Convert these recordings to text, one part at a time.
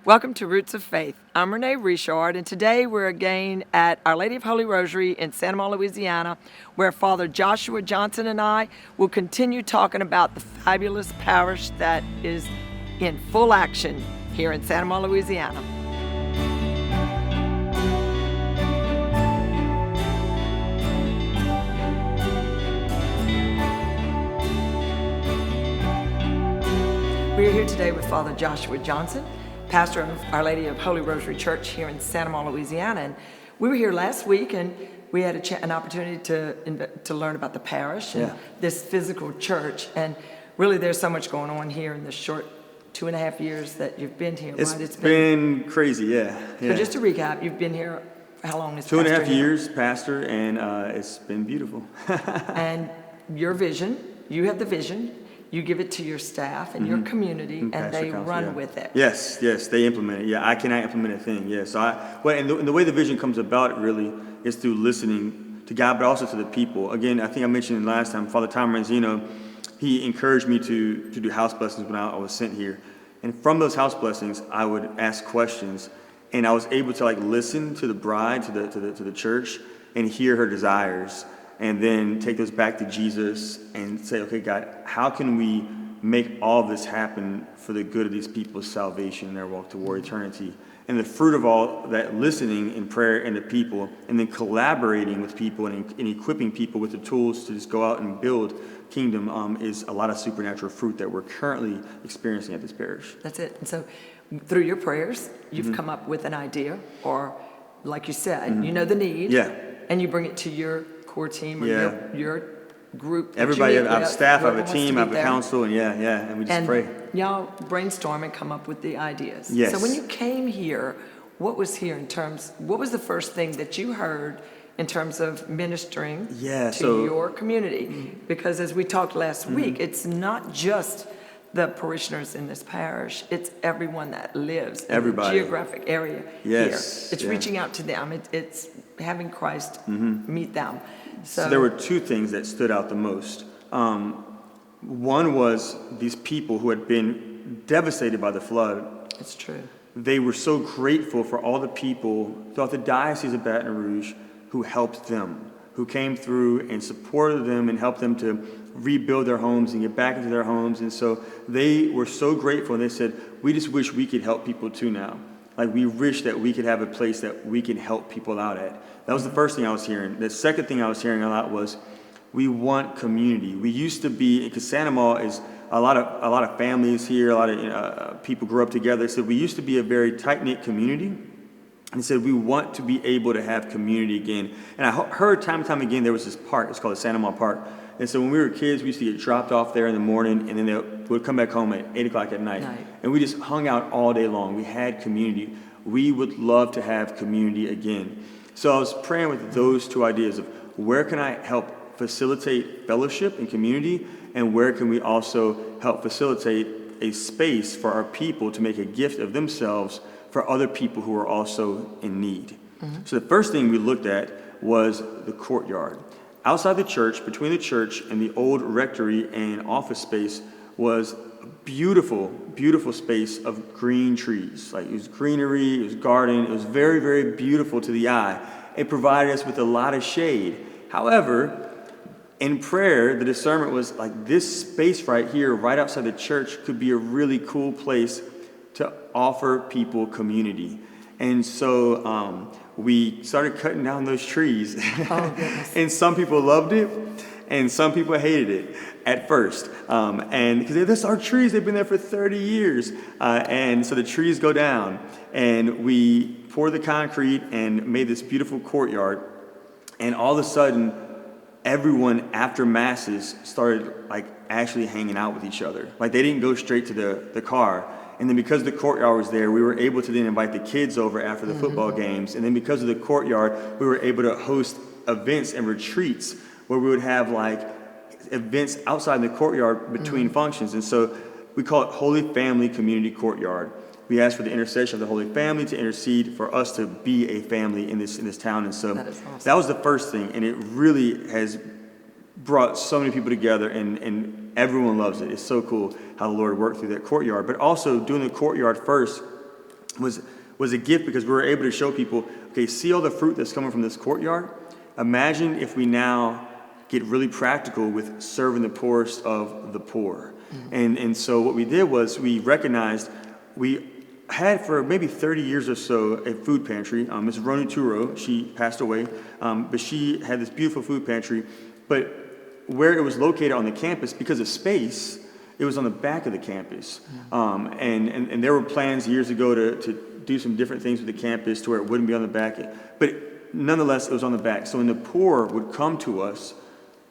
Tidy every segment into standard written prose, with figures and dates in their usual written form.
Welcome to Roots of Faith. I'm Renee Richard, and today we're again at Our Lady of Holy Rosary in Santa Monica, Louisiana, where Father Joshua Johnson and I will continue talking about the fabulous parish that is in full action here in Santa Monica, Louisiana. We're here today with Father Joshua Johnson, pastor of Our Lady of Holy Rosary Church here in Santa Monica, Louisiana. And we were here last week, and we had an opportunity to learn about the parish and this physical church. And really, there's so much going on here in the short 2.5 years that you've been here. It's been crazy, yeah. So just to recap, you've been here, how long is 2.5 years, pastor, and it's been beautiful. And your vision, you have the vision. You give it to your staff and your community, and they run with it. Yes, they implement it. Yeah, I cannot implement a thing. Yeah, so and the way the vision comes about really is through listening to God, but also to the people. Again, I think I mentioned last time, Father Tom Ranzino, he encouraged me to do house blessings when I was sent here. And from those house blessings, I would ask questions, and I was able to listen to the bride, to the church, and hear her desires. And then take those back to Jesus and say, okay, God, how can we make all of this happen for the good of these people's salvation and their walk toward eternity? And the fruit of all that listening and prayer and the people, and then collaborating with people and equipping people with the tools to just go out and build kingdom is a lot of supernatural fruit that we're currently experiencing at this parish. That's it. And so through your prayers, you've come up with an idea, or like you said, you know the need, and you bring it to your core team or your group. Everybody, I have staff, I have a team, I have a council, and and we just pray. Y'all brainstorm and come up with the ideas. Yes. So when you came here, what was the first thing that you heard in terms of ministering to your community? Because as we talked last week, it's not just the parishioners in this parish, it's everyone that lives in the geographic area here. It's reaching out to them. It's having Christ meet them. So there were two things that stood out the most. One was these people who had been devastated by the flood. It's true. They were so grateful for all the people throughout the Diocese of Baton Rouge who helped them, who came through and supported them and helped them to rebuild their homes and get back into their homes. And so they were so grateful, and they said, we just wish we could help people too now. We wish that we could have a place that we can help people out at. That was the first thing I was hearing. The second thing I was hearing a lot was, we want community. We used to be, because Santa Monica is a lot of families here, a lot of people grew up together. They said we used to be a very tight-knit community. And said, we want to be able to have community again. And I heard time and time again, there was this park, it's called the Santa Monica Park. And so when we were kids, we used to get dropped off there in the morning, and then they would come back home at 8 o'clock at night. And we just hung out all day long. We had community. We would love to have community again. So I was praying with those two ideas of where can I help facilitate fellowship and community, and where can we also help facilitate a space for our people to make a gift of themselves for other people who are also in need. So the first thing we looked at was the courtyard. Outside the church, between the church and the old rectory and office space, was a beautiful, beautiful space of green trees. It was greenery, it was garden, it was very, very beautiful to the eye. It provided us with a lot of shade. However, in prayer, the discernment was this space right here, right outside the church, could be a really cool place to offer people community. And so we started cutting down those trees. Oh, goodness. And some people loved it, and some people hated it at first. And because that's our trees, they've been there for 30 years. And so the trees go down, and we poured the concrete and made this beautiful courtyard. And all of a sudden, everyone after masses started actually hanging out with each other. They didn't go straight to the car. And then because the courtyard was there, we were able to then invite the kids over after the football games. And then because of the courtyard, we were able to host events and retreats where we would have events outside the courtyard between functions. And so we call it Holy Family Community Courtyard. We ask for the intercession of the Holy Family to intercede for us to be a family in this town. And so that was the first thing. And it really has brought so many people together, and everyone loves it. It's so cool how the Lord worked through that courtyard. But also doing the courtyard first, was a gift because we were able to show people, okay, see all the fruit that's coming from this courtyard? Imagine if we now get really practical with serving the poorest of the poor. And so what we did was we recognized we had for maybe 30 years or so a food pantry. Ms. Ronu Turo, she passed away, but she had this beautiful food pantry. But where it was located on the campus, because of space, it was on the back of the campus. And there were plans years ago to do some different things with the campus to where it wouldn't be on the back. But nonetheless, it was on the back. So when the poor would come to us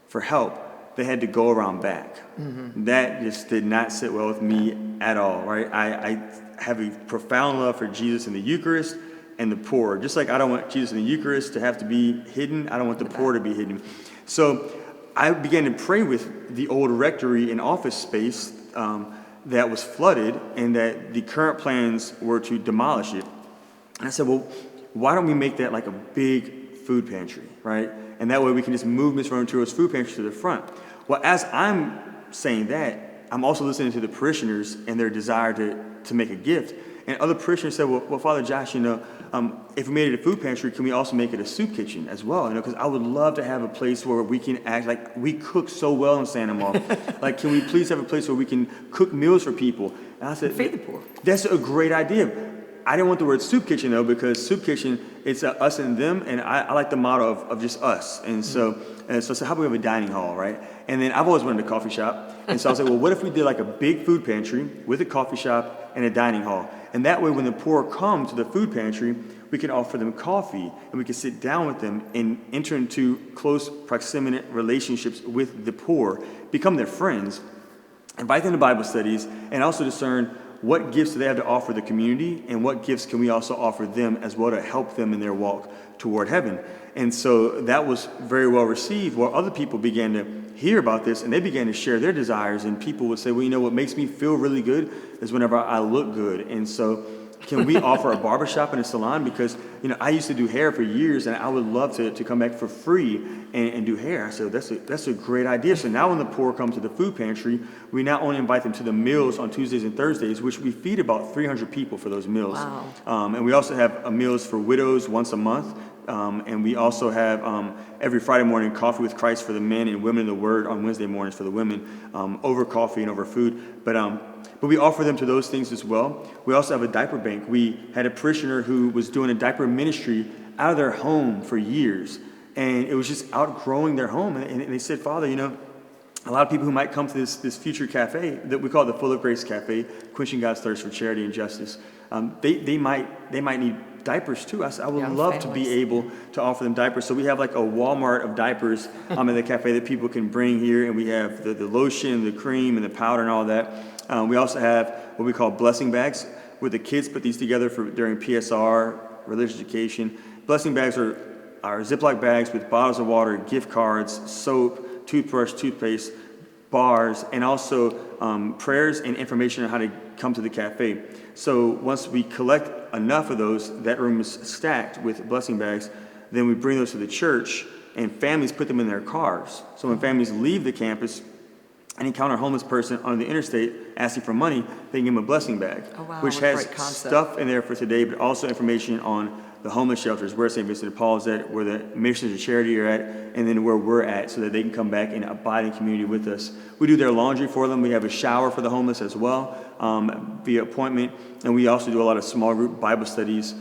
for help, they had to go around back. That just did not sit well with me at all, right? I have a profound love for Jesus in the Eucharist and the poor. Just like I don't want Jesus in the Eucharist to have to be hidden, I don't want the poor to be hidden. So I began to pray with the old rectory and office space that was flooded and that the current plans were to demolish it. And I said, well, why don't we make that like a big food pantry, right? And that way we can just move Ms. Ronaturo's food pantry to the front. Well, as I'm saying that, I'm also listening to the parishioners and their desire to make a gift. And other parishioners said, well, Father Josh, if we made it a food pantry, can we also make it a soup kitchen as well? Because I would love to have a place where we can act like we cook so well in Santa Monica. Like, can we please have a place where we can cook meals for people? And I said, feed the poor. That's a great idea. I didn't want the word soup kitchen, though, because soup kitchen, it's us and them, and I like the motto of just us. And so I said, how about we have a dining hall, right? And then I've always wanted a coffee shop. And so I was like, well, what if we did like a big food pantry with a coffee shop and a dining hall? And that way, when the poor come to the food pantry, we can offer them coffee, and we can sit down with them and enter into close proximate relationships with the poor, become their friends, invite them to Bible studies, and also discern what gifts do they have to offer the community, and what gifts can we also offer them as well to help them in their walk toward heaven. And so that was very well received, while other people began to hear about this, and they began to share their desires, and people would say, well, what makes me feel really good is whenever I look good. And so can we offer a barbershop and a salon? Because, I used to do hair for years, and I would love to come back for free and do hair. So that's a great idea. So now when the poor come to the food pantry, we not only invite them to the meals on Tuesdays and Thursdays, which we feed about 300 people for those meals. Wow. And we also have meals for widows once a month. And we also have every Friday morning coffee with Christ for the men and women in the Word on Wednesday mornings for the women, over coffee and over food. But we offer them to those things as well. We also have a diaper bank. We had a parishioner who was doing a diaper ministry out of their home for years, and it was just outgrowing their home. And they said, Father, a lot of people who might come to this future cafe that we call the Full of Grace Cafe, quenching God's thirst for charity and justice, they might need diapers too. I said, I would love to be able to offer them diapers. So we have like a Walmart of diapers in the cafe that people can bring here, and we have the lotion, the cream, and the powder and all that. We also have what we call blessing bags, where the kids put these together during PSR, religious education. Blessing bags are Ziploc bags with bottles of water, gift cards, soap, toothbrush, toothpaste, bars, and also prayers and information on how to come to the cafe. So once we collect enough of those, that room is stacked with blessing bags, then we bring those to the church, and families put them in their cars. So when families leave the campus and encounter a homeless person on the interstate asking for money, they can give them a blessing bag, which has stuff in there for today, but also information on the homeless shelters, where St. Vincent de Paul is at, where the Missions of Charity are at, and then where we're at, so that they can come back and abide in community with us. We do their laundry for them. We have a shower for the homeless as well, via appointment, and we also do a lot of small group Bible studies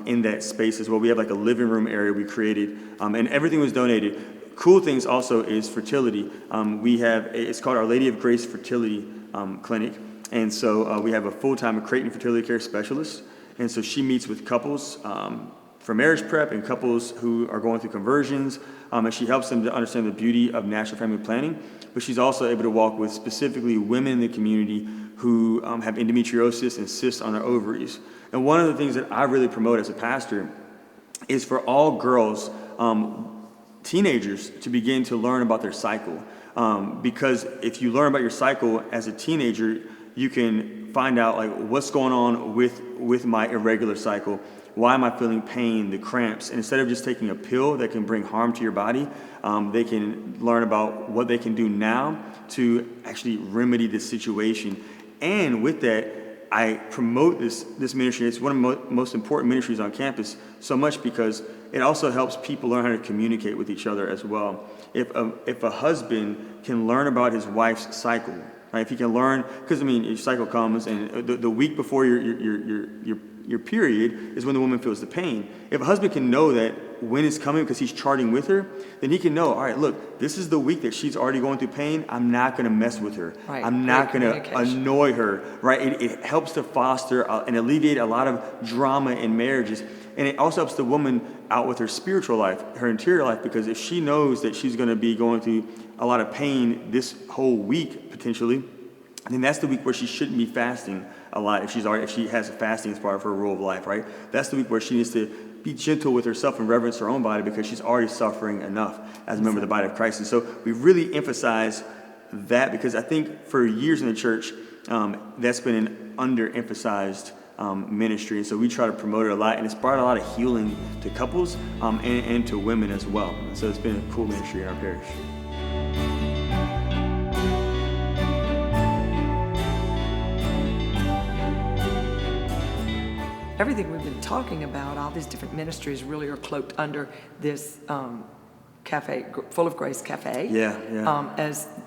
in that space as well. We have like a living room area we created, and everything was donated. Cool things also is fertility. It's called Our Lady of Grace Fertility Clinic, and so we have a full-time Creighton fertility care specialist. And so she meets with couples for marriage prep and couples who are going through conversions, and she helps them to understand the beauty of natural family planning. But she's also able to walk with specifically women in the community who have endometriosis and cysts on their ovaries. And one of the things that I really promote as a pastor is for all girls, teenagers, to begin to learn about their cycle. Because if you learn about your cycle as a teenager, you can find out like what's going on with my irregular cycle. Why am I feeling pain, the cramps? And instead of just taking a pill that can bring harm to your body, they can learn about what they can do now to actually remedy the situation. And with that, I promote this ministry. It's one of the most important ministries on campus, so much because it also helps people learn how to communicate with each other as well. If a husband can learn about his wife's cycle, right? If he can learn, because your cycle comes, and the week before your period is when the woman feels the pain. If a husband can know that when it's coming because he's charting with her, then he can know, all right, look, this is the week that she's already going through pain. I'm not going to mess with her. Right. I'm not going to annoy her, right? It helps to foster and alleviate a lot of drama in marriages. And it also helps the woman out with her spiritual life, her interior life, because if she knows that she's going to be going through a lot of pain this whole week, potentially, then that's the week where she shouldn't be fasting a lot if she has fasting as part of her rule of life, right? That's the week where she needs to be gentle with herself and reverence her own body because she's already suffering enough as a member of the body of Christ. And so we really emphasize that because I think for years in the church, that's been an underemphasized ministry. And so we try to promote it a lot, and it's brought a lot of healing to couples and to women as well. So it's been a cool ministry in our parish. Everything we've been talking about, all these different ministries really are cloaked under this cafe, Full of Grace Cafe. Yeah.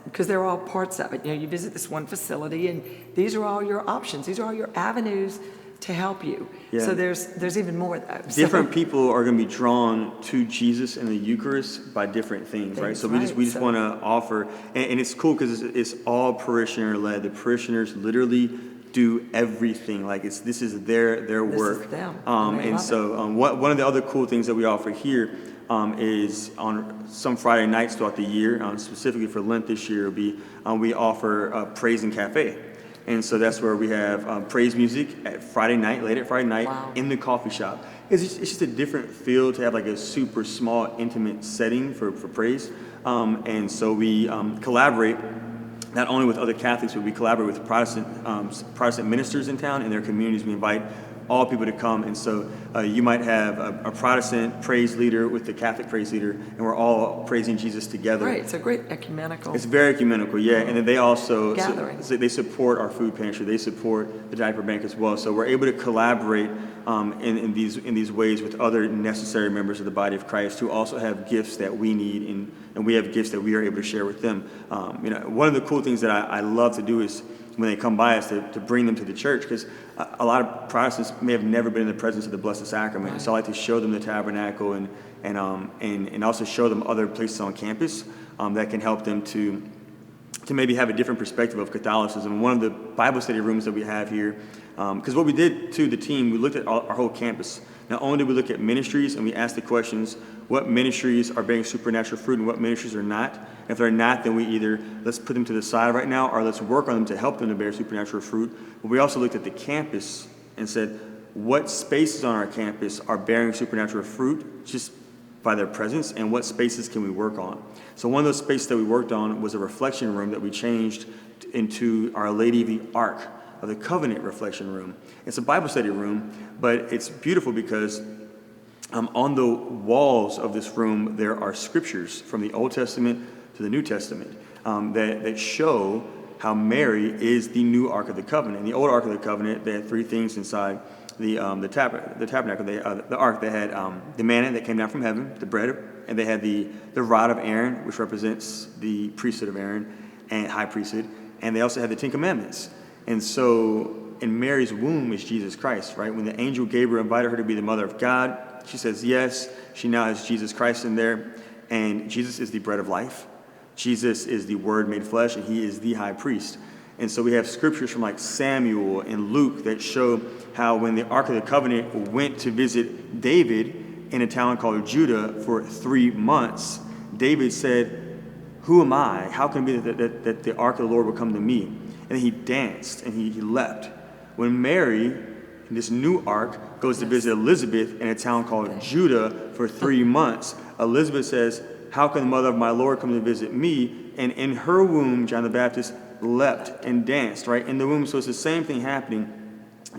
Because they're all parts of it. You visit this one facility, and these are all your options. These are all your avenues to help you. Yeah. So there's even more of that. Different people are going to be drawn to Jesus and the Eucharist by different things, right? So we just want to offer, and it's cool because it's all parishioner led. The parishioners literally do everything. Like this is their work. This is them. And so one of the other cool things that we offer here is on some Friday nights throughout the year, specifically for Lent this year, we offer a praise and cafe. And so that's where we have praise music at late at Friday night in the coffee shop. It's just a different feel to have like a super small, intimate setting for praise. And so we collaborate not only with other Catholics, but we collaborate with Protestant ministers in town and their communities. We invite all people to come. And so you might have a Protestant praise leader with the Catholic praise leader, and we're all praising Jesus together. Right, it's a great ecumenical. It's very ecumenical, yeah. And then they also, gathering. They support our food pantry. They support the diaper bank as well. So we're able to collaborate in these ways with other necessary members of the body of Christ who also have gifts that we need, and we have gifts that we are able to share with them. One of the cool things that I love to do is when they come by us to bring them to the church, because a lot of Protestants may have never been in the presence of the Blessed Sacrament. Right. So I like to show them the tabernacle and also show them other places on campus that can help them to maybe have a different perspective of Catholicism. One of the Bible study rooms that we have here, because what we did to the team, we looked at our whole campus. Not only did we look at ministries, and we asked the questions, what ministries are bearing supernatural fruit and what ministries are not? If they're not, then we either let's put them to the side right now, or let's work on them to help them to bear supernatural fruit. But we also looked at the campus and said, what spaces on our campus are bearing supernatural fruit just by their presence, and what spaces can we work on? So one of those spaces that we worked on was a reflection room that we changed into Our Lady of the Ark of the Covenant reflection room. It's a Bible study room, but it's beautiful because on the walls of this room there are scriptures from the Old Testament to the New Testament that show how Mary is the new Ark of the Covenant. In the old Ark of the Covenant, they had three things inside the tabernacle. The ark, they had the manna that came down from heaven, the bread, and they had the rod of Aaron, which represents the priesthood of Aaron and high priesthood, and they also had the Ten Commandments. And so in Mary's womb is Jesus Christ, right? When the angel Gabriel invited her to be the mother of God, she says yes. She now has Jesus Christ in there, and Jesus is the bread of life. Jesus is the Word made flesh, and he is the high priest. And so we have scriptures from like Samuel and Luke that show how when the Ark of the Covenant went to visit David in a town called Judah for 3 months, David said, "Who am I? How can it be that the Ark of the Lord will come to me?" And then he danced and he leapt. When Mary, this new ark, goes to visit Elizabeth in a town called Judah for 3 months, Elizabeth says, "How can the mother of my Lord come to visit me?" And in her womb, John the Baptist leapt and danced, right? In the womb. So it's the same thing happening.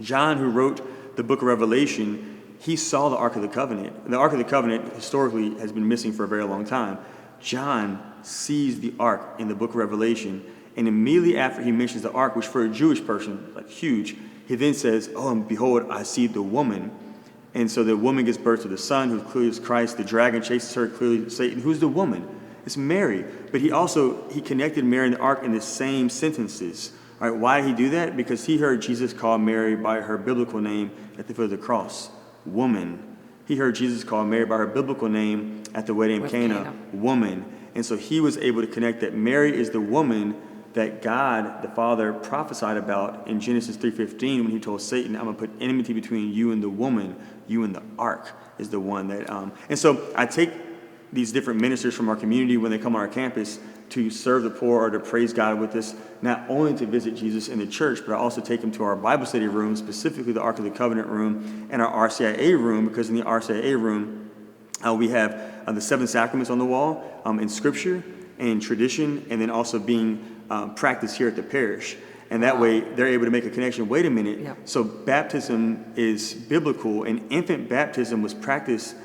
John, who wrote the book of Revelation, he saw the Ark of the Covenant. The Ark of the Covenant historically has been missing for a very long time. John sees the Ark in the book of Revelation, and immediately after he mentions the Ark, which for a Jewish person, like huge, he then says, oh, and behold, I see the woman. And so the woman gives birth to the son, who clearly is Christ. The dragon chases her, clearly Satan. Who's the woman? It's Mary. But he connected Mary and the ark in the same sentences. All right, why did he do that? Because he heard Jesus call Mary by her biblical name at the foot of the cross, woman. He heard Jesus call Mary by her biblical name at the wedding of Cana, woman. And so he was able to connect that Mary is the woman that God, the Father, prophesied about in Genesis 3:15 when he told Satan, I'm going to put enmity between you and the woman, you and the ark is the one that... And so I take these different ministers from our community when they come on our campus to serve the poor or to praise God with us, not only to visit Jesus in the church, but I also take them to our Bible study room, specifically the Ark of the Covenant room and our RCIA room, because in the RCIA room, we have the 7 sacraments on the wall in Scripture and tradition, and then also being practiced here at the parish. And that way, they're able to make a connection. Wait a minute. Yeah. So baptism is biblical, and infant baptism was practiced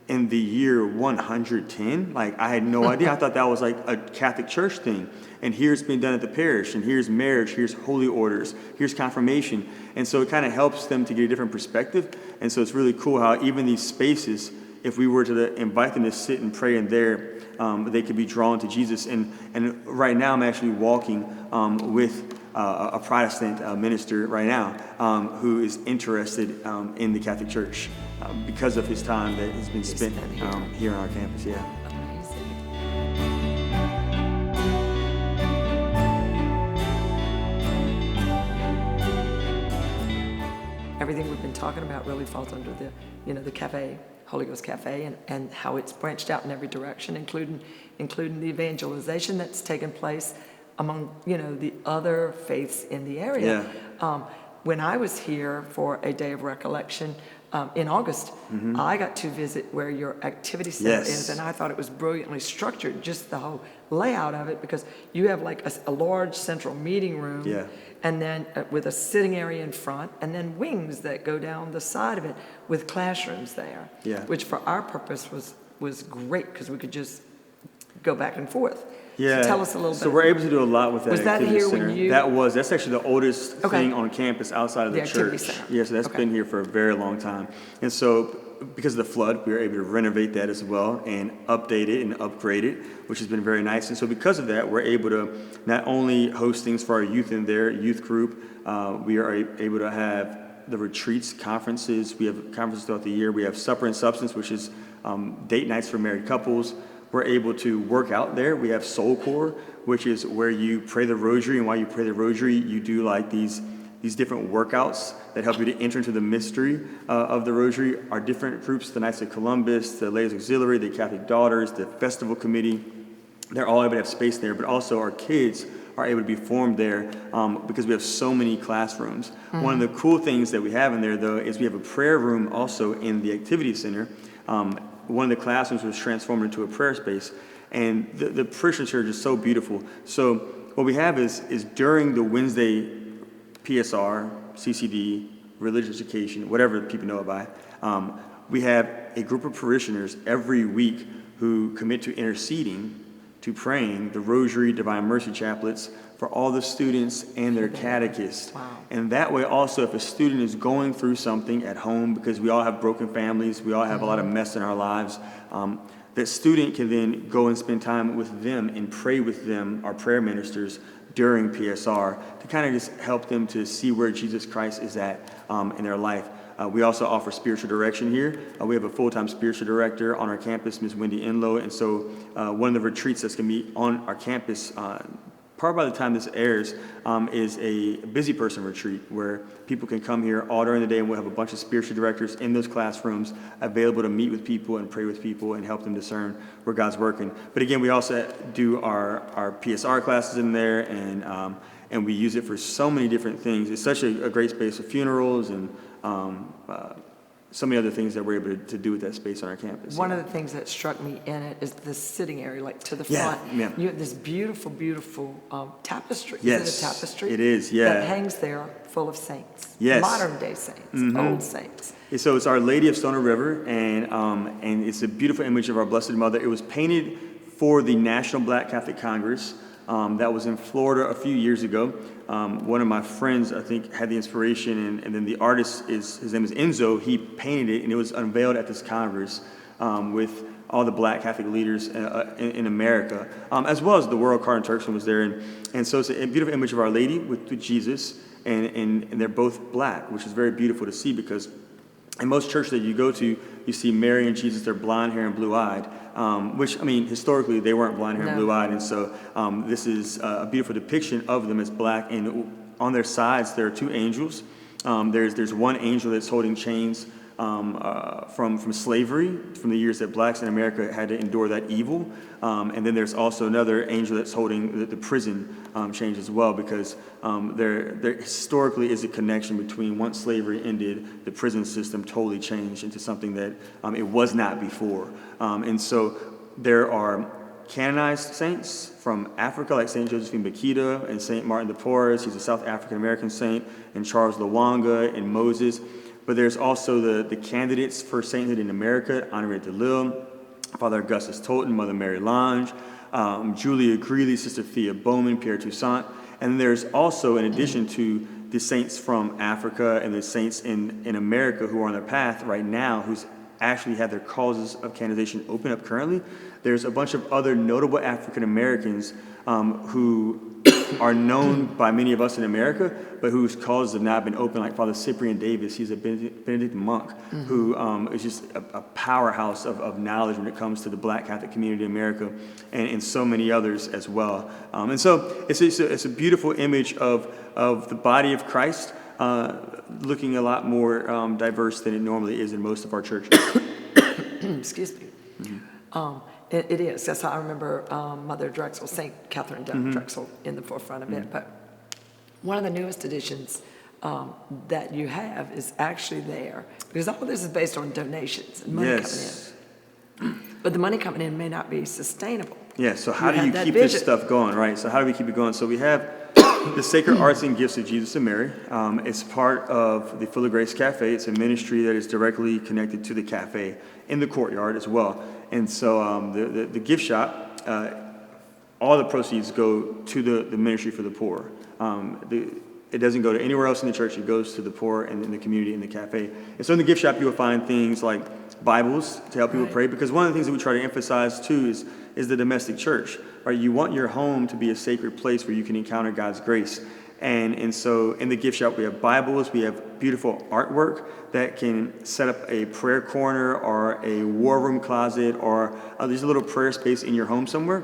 in the year 110. Like, I had no idea. I thought that was like a Catholic Church thing. And here it's been done at the parish, and here's marriage, here's holy orders, here's confirmation. And so it kind of helps them to get a different perspective. And so it's really cool how even these spaces, if we were to invite them to sit and pray in there, they could be drawn to Jesus. And right now I'm actually walking with a Protestant minister right now who is interested in the Catholic Church because of his time that has been spent here on our campus. Yeah. Everything we've been talking about really falls under the cafe, Holy Ghost Cafe, and how it's branched out in every direction, including the evangelization that's taken place among, the other faiths in the area. Yeah. When I was here for a day of recollection in August, I got to visit where your activity center is, and I thought it was brilliantly structured, just the whole layout of it, because you have like a large central meeting room, and then with a sitting area in front, and then wings that go down the side of it with classrooms there, which for our purpose was great, because we could just go back and forth. Yeah. So tell us a little bit. So we're able to do a lot with that. Was that here center. when you? That's actually the oldest thing on campus outside of the church. Center. Yeah, so that's been here for a very long time. And so because of the flood, we were able to renovate that as well and update it and upgrade it, which has been very nice. And so because of that, we're able to not only host things for our youth in their youth group, we are able to have the retreats, conferences. We have conferences throughout the year. We have Supper and Substance, which is date nights for married couples. We're able to work out there. We have Soul Core, which is where you pray the Rosary, and while you pray the Rosary, you do like these different workouts that help you to enter into the mystery of the Rosary. Our different groups, the Knights of Columbus, the Ladies Auxiliary, the Catholic Daughters, the Festival Committee, they're all able to have space there, but also our kids are able to be formed there because we have so many classrooms. One of the cool things that we have in there, though, is we have a prayer room also in the activity center. One of the classrooms was transformed into a prayer space, and the parishioners are just so beautiful. So what we have is during the Wednesday PSR, CCD, religious education, whatever people know it by, we have a group of parishioners every week who commit to interceding, to praying the Rosary, Divine Mercy Chaplets for all the students and their catechists. Wow. And that way also, if a student is going through something at home, because we all have broken families, we all have a lot of mess in our lives, that student can then go and spend time with them and pray with them, our prayer ministers, during PSR, to kind of just help them to see where Jesus Christ is at in their life. We also offer spiritual direction here. We have a full-time spiritual director on our campus, Ms. Wendy Enlow, and so one of the retreats that's going to be on our campus probably by the time this airs, is a busy person retreat where people can come here all during the day, and we'll have a bunch of spiritual directors in those classrooms available to meet with people and pray with people and help them discern where God's working. But again, we also do our PSR classes in there, and we use it for so many different things. It's such a great space for funerals and so many other things that we're able to do with that space on our campus. One of the things that struck me in it is the sitting area, like to the front. Yeah. You have this beautiful, beautiful tapestry. Yes, is it a tapestry? it is, yeah. That hangs there full of saints. Yes. Modern day saints, old saints. So it's Our Lady of Stoner River, and it's a beautiful image of our Blessed Mother. It was painted for the National Black Catholic Congress that was in Florida a few years ago. One of my friends, I think, had the inspiration, and then the artist, his name is Enzo. He painted it, and it was unveiled at this Congress with all the Black Catholic leaders in America, as well as the world. Cardinal Turkson was there, and so it's a beautiful image of Our Lady with Jesus, and they're both Black, which is very beautiful to see, because in most churches that you go to, you see Mary and Jesus, they're blonde hair and blue-eyed, which, I mean, historically, they weren't blonde hair and blue-eyed, and so this is a beautiful depiction of them as Black, and on their sides, there are two angels. There's one angel that's holding chains from slavery, from the years that Blacks in America had to endure that evil. And then there's also another angel that's holding the prison chains as well, because there historically is a connection between once slavery ended, the prison system totally changed into something that it was not before. And so there are canonized saints from Africa, like St. Josephine Bakita and St. Martin de Porres. He's a South African-American saint, and Charles Lwanga and Moses. But there's also the candidates for sainthood in America: Honoré de Lille, Father Augustus Tolton, Mother Mary Lange, Julia Greeley, Sister Thea Bowman, Pierre Toussaint. And there's also, in addition to the saints from Africa and the saints in America who are on their path right now, who's actually had their causes of canonization open up currently, there's a bunch of other notable African Americans who are known by many of us in America, but whose causes have not been open, like Father Cyprian Davis. He's a Benedict monk who is just a powerhouse of knowledge when it comes to the Black Catholic community in America, and so many others as well. And so it's a beautiful image of the body of Christ, looking a lot more diverse than it normally is in most of our churches. Excuse me. It is. That's how I remember Mother Drexel, St. Catherine Drexel, in the forefront of it. But one of the newest additions that you have is actually there, because all of this is based on donations and money coming in. But the money coming in may not be sustainable. Yeah, so how do you keep this stuff going, right? So how do we keep it going? So we have the Sacred Arts and Gifts of Jesus and Mary. It's part of the Full of Grace Cafe. It's a ministry that is directly connected to the cafe in the courtyard as well. And so the gift shop, all the proceeds go to the ministry for the poor. It doesn't go to anywhere else in the church. It goes to the poor and in the community in the cafe. And so in the gift shop, you will find things like Bibles to help people pray, because one of the things that we try to emphasize too is the domestic church. Right? You want your home to be a sacred place where you can encounter God's grace. And so in the gift shop, we have Bibles, we have beautiful artwork that can set up a prayer corner or a war room closet, or there's a little prayer space in your home somewhere.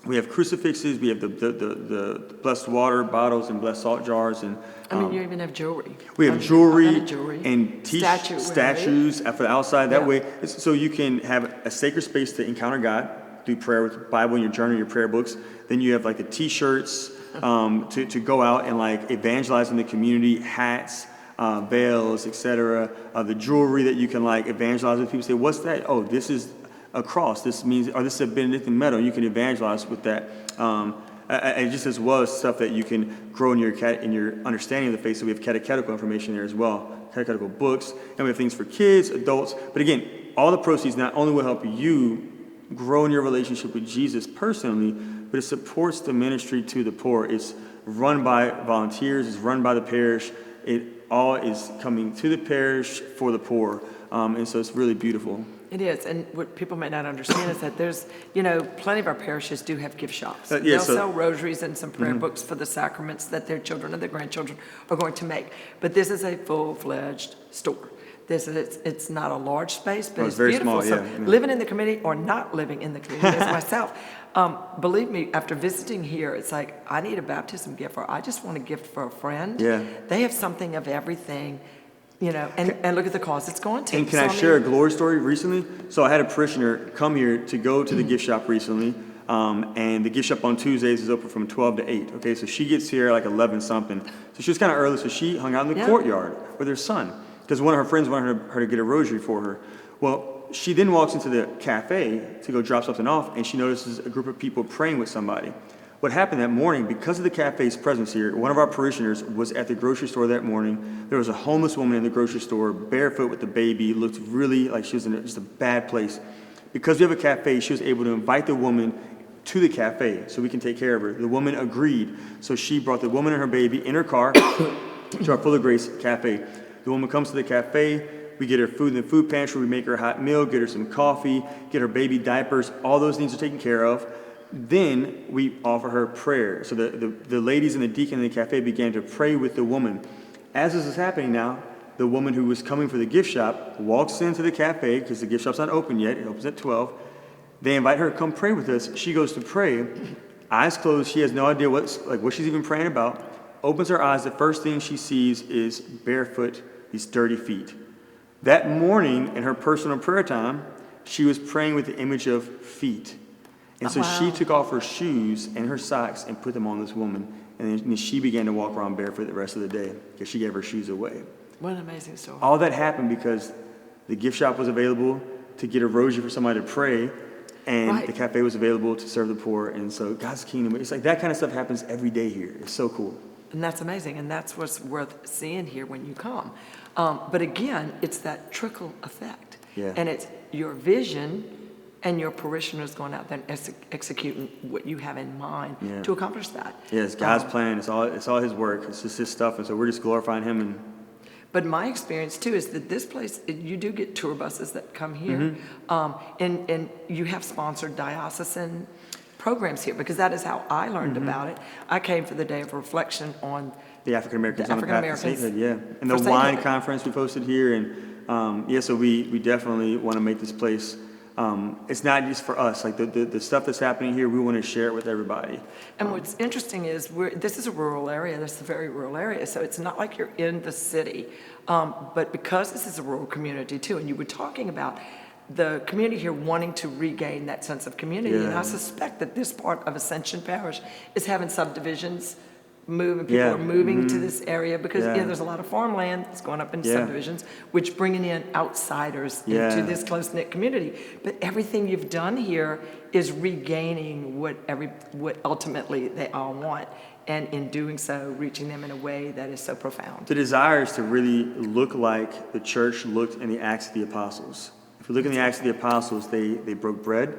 We have crucifixes, we have the blessed water bottles and blessed salt jars. And you even have jewelry. We have jewelry and statues for the outside. That way, so you can have a sacred space to encounter God through prayer with the Bible in your journal, your prayer books. Then you have like the T-shirts to go out and like evangelize in the community, hats, veils, etc. The jewelry that you can like evangelize with. People say, "What's that?" "Oh, this is a cross. This means," or "this is a Benedictine medal." You can evangelize with that, and just as well as stuff that you can grow in your understanding of the faith. So we have catechetical information there as well, catechetical books, and we have things for kids, adults. But again, all the proceeds not only will help you grow in your relationship with Jesus personally, but it supports the ministry to the poor. It's run by volunteers. It's run by the parish. It all is coming to the parish for the poor, and so it's really beautiful. It is, and what people may not understand is that there's, plenty of our parishes do have gift shops. They'll sell rosaries and some prayer books for the sacraments that their children and their grandchildren are going to make. But this is a full-fledged store. It's not a large space, but it's very beautiful. small, So living in the community or not living in the community as myself, believe me, after visiting here, it's like, I need a baptism gift, or I just want a gift for a friend. Yeah. They have something of everything. And look at the cause it's going to. And can I share a glory story recently? So I had a parishioner come here to go to the gift shop recently, and the gift shop on Tuesdays is open from 12 to 8. Okay, so she gets here like 11 something. So she was kind of early, so she hung out in the courtyard with her son, because one of her friends wanted her to get a rosary for her. Well, she then walks into the cafe to go drop something off, and she notices a group of people praying with somebody. What happened that morning, because of the cafe's presence here, one of our parishioners was at the grocery store that morning. There was a homeless woman in the grocery store, barefoot with the baby, looked really like she was in just a bad place. Because we have a cafe, she was able to invite the woman to the cafe so we can take care of her. The woman agreed. So she brought the woman and her baby in her car to our Full of Grace cafe. The woman comes to the cafe. We get her food in the food pantry. We make her a hot meal, get her some coffee, get her baby diapers. All those things are taken care of. Then we offer her prayer. So the ladies and the deacon in the cafe began to pray with the woman. As this is happening now, the woman who was coming for the gift shop walks into the cafe because the gift shop's not open yet. It opens at 12. They invite her to come pray with us. She goes to pray, eyes closed. She has no idea what she's even praying about. Opens her eyes. The first thing she sees is barefoot, these dirty feet. That morning in her personal prayer time, she was praying with the image of feet. And so she took off her shoes and her socks and put them on this woman. And then she began to walk around barefoot the rest of the day because she gave her shoes away. What an amazing story. All that happened because the gift shop was available to get a rosary for somebody to pray, and the cafe was available to serve the poor. And so God's kingdom, it's like that kind of stuff happens every day here. It's so cool. And that's amazing, and that's what's worth seeing here when you come. But again, it's that trickle effect. Yeah. And it's your vision and your parishioners going out there and executing what you have in mind to accomplish that. Yeah, it's God's plan. It's all His work. It's just His stuff, and so we're just glorifying Him. But my experience too is that this place, you do get tour buses that come here, and you have sponsored diocesan programs here, because that is how I learned about it. I came for the day of reflection on the African Americans on the path to sainthood, and the for wine sainthood. conference we hosted here, and so we definitely want to make this place. It's not just for us. Like the stuff that's happening here, we want to share it with everybody. And what's interesting is this is a rural area. This is a very rural area, so it's not like you're in the city. But because this is a rural community too, and you were talking about the community here wanting to regain that sense of community, and I suspect that this part of Ascension Parish is having subdivisions move, and people are moving to this area because there's a lot of farmland that's going up into subdivisions, which bringing in outsiders into this close-knit community. But everything you've done here is regaining what ultimately they all want, and in doing so, reaching them in a way that is so profound. The desire is to really look like the church looked in the Acts of the Apostles. If you look in the Acts of the Apostles, they broke bread,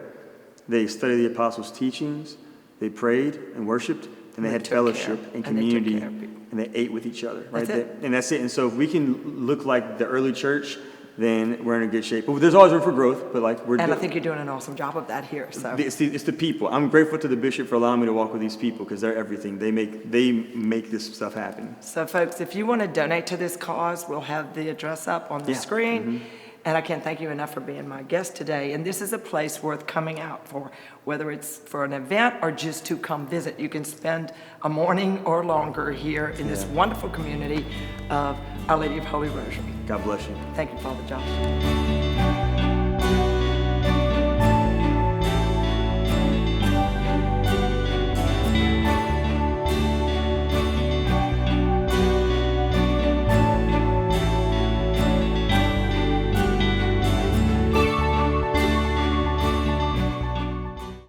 they studied the Apostles' teachings, they prayed and worshiped, and they had fellowship and community, and they ate with each other. Right? And that's it. And so if we can look like the early church, then we're in a good shape. But there's always room for growth. But I think you're doing an awesome job of that here. So it's the people. I'm grateful to the bishop for allowing me to walk with these people, because they're everything. They make this stuff happen. So folks, if you want to donate to this cause, we'll have the address up on the screen. And I can't thank you enough for being my guest today. And this is a place worth coming out for, whether it's for an event or just to come visit. You can spend a morning or longer here in this wonderful community of Our Lady of Holy Rosary. God bless you. Thank you, Father Josh.